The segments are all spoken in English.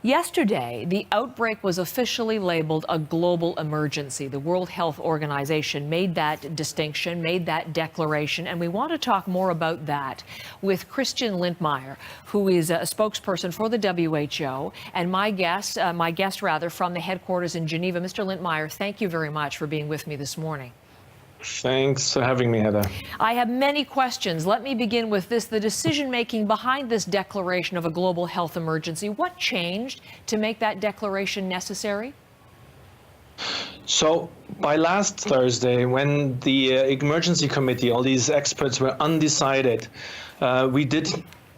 Yesterday, the outbreak was officially labeled a global emergency. The World Health Organization made that distinction, made that declaration, and we want to talk more about that with Christian Lindmeier, who is a spokesperson for the WHO, and my guest from the headquarters in Geneva. Mr. Lindmeier, thank you very much for being with me this morning. Thanks for having me, Heather. I have many questions. Let me begin with this. The decision-making behind this declaration of a global health emergency, what changed to make that declaration necessary? So by last Thursday, when the emergency committee, all these experts were undecided, we did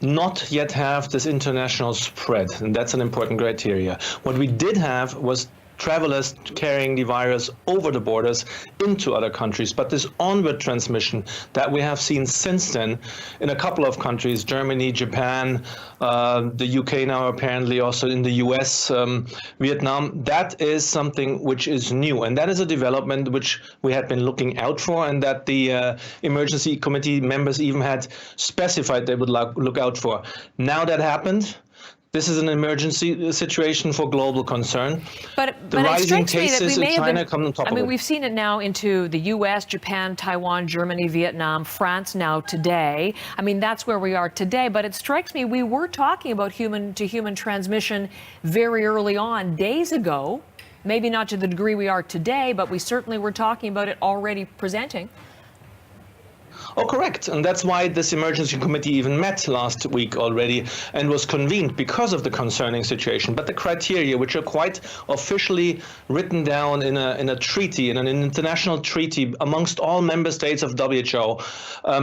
not yet have this international spread, and that's an important criteria. What we did have was travelers carrying the virus over the borders into other countries. But this onward transmission that we have seen since then in a couple of countries, Germany, Japan, the UK now apparently also in the US, Vietnam, that is something which is new. And that is a development which we had been looking out for, and that the emergency committee members even had specified they would look out for. Now that happened. This is an emergency situation for global concern. But it strikes me that we may have been, I mean, we've seen it now into the US, Japan, Taiwan, Germany, Vietnam, France now today. I mean, that's where we are today. But it strikes me we were talking about human-to-human transmission very early on, days ago. Maybe not to the degree we are today, but we certainly were talking about it already presenting. Oh, correct. And that's why this emergency committee even met last week already and was convened because of the concerning situation. But the criteria, which are quite officially written down in a treaty, in an international treaty amongst all member states of WHO,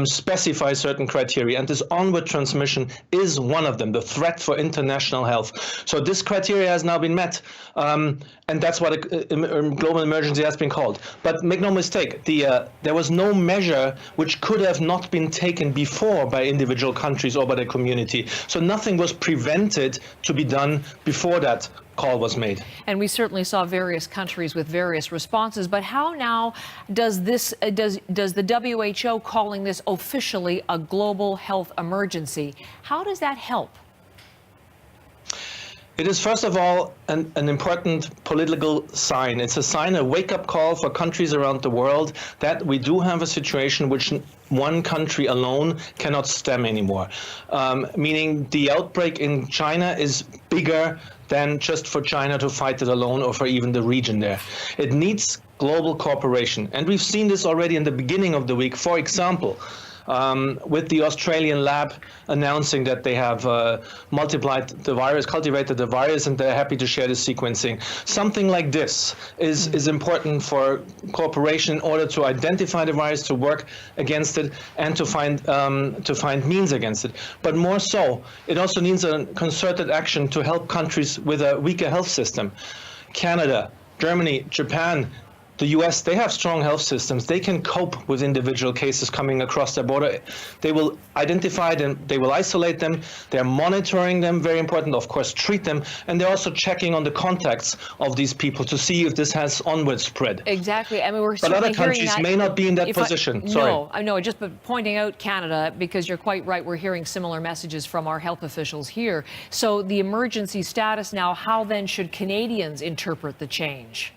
specify certain criteria. And this onward transmission is one of them, the threat for international health. So this criteria has now been met. And that's what a global emergency has been called. But make no mistake, there was no measure which could have not been taken before by individual countries or by the community. So nothing was prevented to be done before that call was made. And we certainly saw various countries with various responses. But how now does this does the WHO calling this officially a global health emergency? How does that help? It is, first of all, an important political sign. It's a sign, a wake-up call for countries around the world that we do have a situation which one country alone cannot stem anymore. Meaning the outbreak in China is bigger than just for China to fight it alone or for even the region there. It needs global cooperation. And we've seen this already in the beginning of the week. For example, with the Australian lab announcing that they have cultivated the virus, and they're happy to share the sequencing. Something like this is important for cooperation in order to identify the virus, to work against it, and to find means against it. But more so, it also needs a concerted action to help countries with a weaker health system. Canada, Germany, Japan, the US, they have strong health systems. They can cope with individual cases coming across their border. They will identify them, they will isolate them, they're monitoring them, very important, of course, treat them, and they're also checking on the contacts of these people to see if this has onward spread. Exactly. I mean, but other countries may not be in that position. No, I know, just pointing out Canada, because you're quite right, we're hearing similar messages from our health officials here. So the emergency status now, how then should Canadians interpret the change?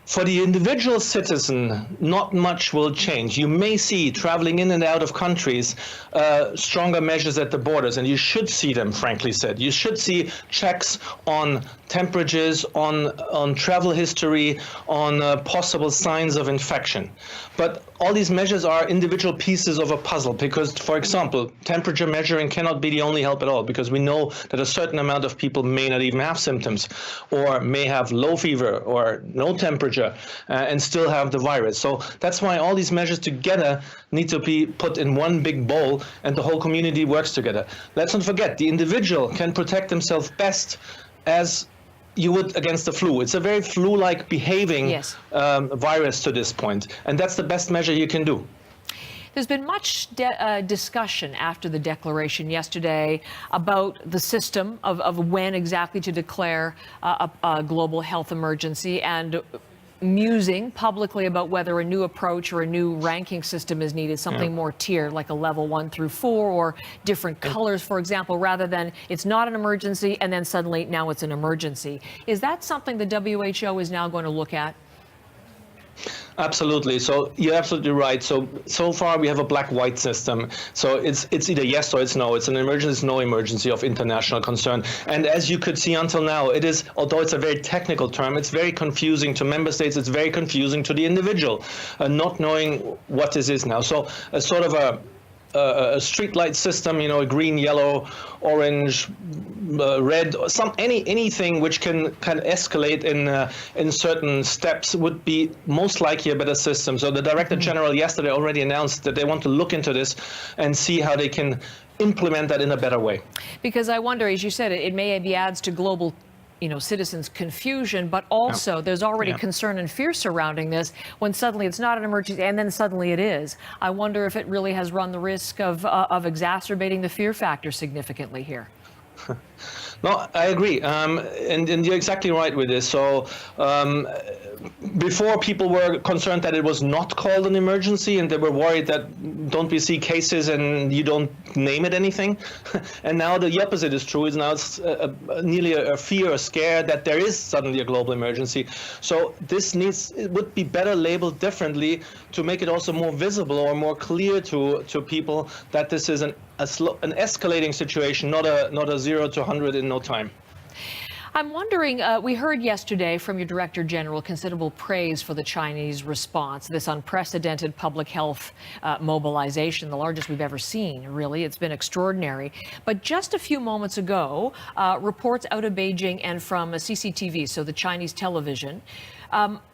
For the individual citizen, not much will change. You may see, traveling in and out of countries, stronger measures at the borders, and you should see them, frankly said. You should see checks on temperatures, on travel history, on possible signs of infection. But all these measures are individual pieces of a puzzle because, for example, temperature measuring cannot be the only help at all, because we know that a certain amount of people may not even have symptoms or may have low fever or no temperature and still have the virus. So that's why all these measures together need to be put in one big bowl and the whole community works together. Let's not forget, the individual can protect himself best as you would against the flu. It's a very flu-like behaving virus to this point, and that's the best measure you can do. There's been much discussion after the declaration yesterday about the system of when exactly to declare a global health emergency, and musing publicly about whether a new approach or a new ranking system is needed, something more tiered, like a level 1 through 4, or different colors, for example, rather than it's not an emergency and then suddenly now it's an emergency. Is that something the WHO is now going to look at? Absolutely. So you're absolutely right. So far we have a black-white system. So it's either yes or it's no. It's an emergency, it's no emergency of international concern. And as you could see until now, it is, although it's a very technical term, it's very confusing to member states. It's very confusing to the individual, not knowing what this is now. So a sort of a street light system, a green, yellow, orange, red, anything which can kind of escalate in certain steps would be most likely a better system. So the Director General yesterday already announced that they want to look into this and see how they can implement that in a better way. Because I wonder, as you said, it maybe adds to global citizens' confusion, but also there's already concern and fear surrounding this when suddenly it's not an emergency and then suddenly it is. I wonder if it really has run the risk of exacerbating the fear factor significantly here. No, I agree. And you're exactly right with this. So before, people were concerned that it was not called an emergency, and they were worried that don't we see cases and you don't name it anything. And now the opposite is true. Now it's nearly a fear, a scare that there is suddenly a global emergency. So it would be better labeled differently to make it also more visible or more clear to people that this is an escalating situation, not a 0 to 100 in no time. I'm wondering, we heard yesterday from your Director General considerable praise for the Chinese response, this unprecedented public health mobilization, the largest we've ever seen, really. It's been extraordinary. But just a few moments ago, reports out of Beijing and from CCTV, so the Chinese television,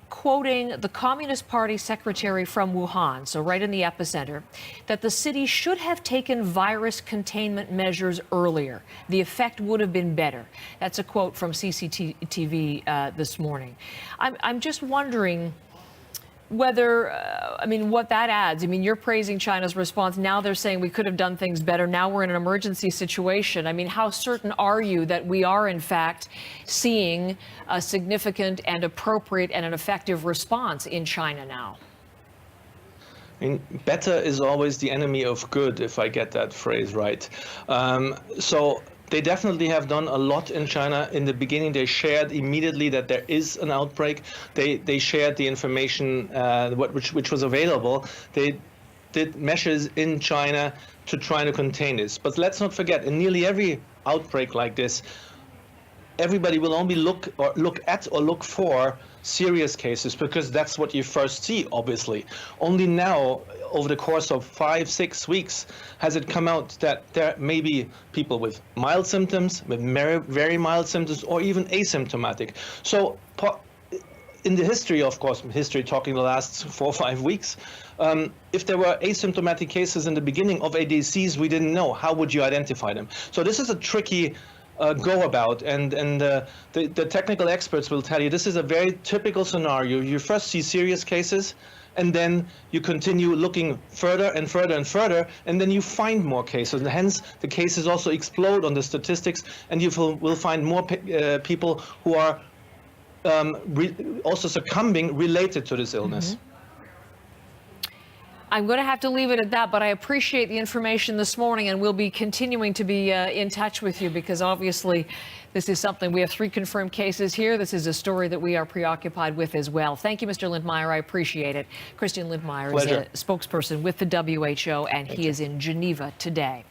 quoting the Communist Party secretary from Wuhan, so right in the epicenter, that the city should have taken virus containment measures earlier. The effect would have been better. That's a quote from CCTV this morning. I'm just wondering whether, what that adds. You're praising China's response. Now they're saying we could have done things better. Now we're in an emergency situation. How certain are you that we are, in fact, seeing a significant and appropriate and an effective response in China now? Better is always the enemy of good, if I get that phrase right. So they definitely have done a lot in China. In the beginning, they shared immediately that there is an outbreak. They shared the information which was available. They did measures in China to try to contain this. But let's not forget, in nearly every outbreak like this, everybody will only look for serious cases, because that's what you first see, obviously. Only now, over the course of 5-6 weeks, has it come out that there may be people with mild symptoms, with very mild symptoms, or even asymptomatic. So in the history, of course, talking the last 4 or 5 weeks, if there were asymptomatic cases in the beginning of a disease we didn't know, how would you identify them? So this is a tricky go about, and the technical experts will tell you this is a very typical scenario. You first see serious cases, and then you continue looking further and further and further, and then you find more cases, and hence the cases also explode on the statistics, and you will find more people who are also succumbing related to this illness. Mm-hmm. I'm going to have to leave it at that, but I appreciate the information this morning, and we'll be continuing to be in touch with you, because obviously this is something. We have 3 confirmed cases here. This is a story that we are preoccupied with as well. Thank you, Mr. Lindmeier. I appreciate it. Christian Lindmeier is a spokesperson with the WHO, and he is in Geneva today.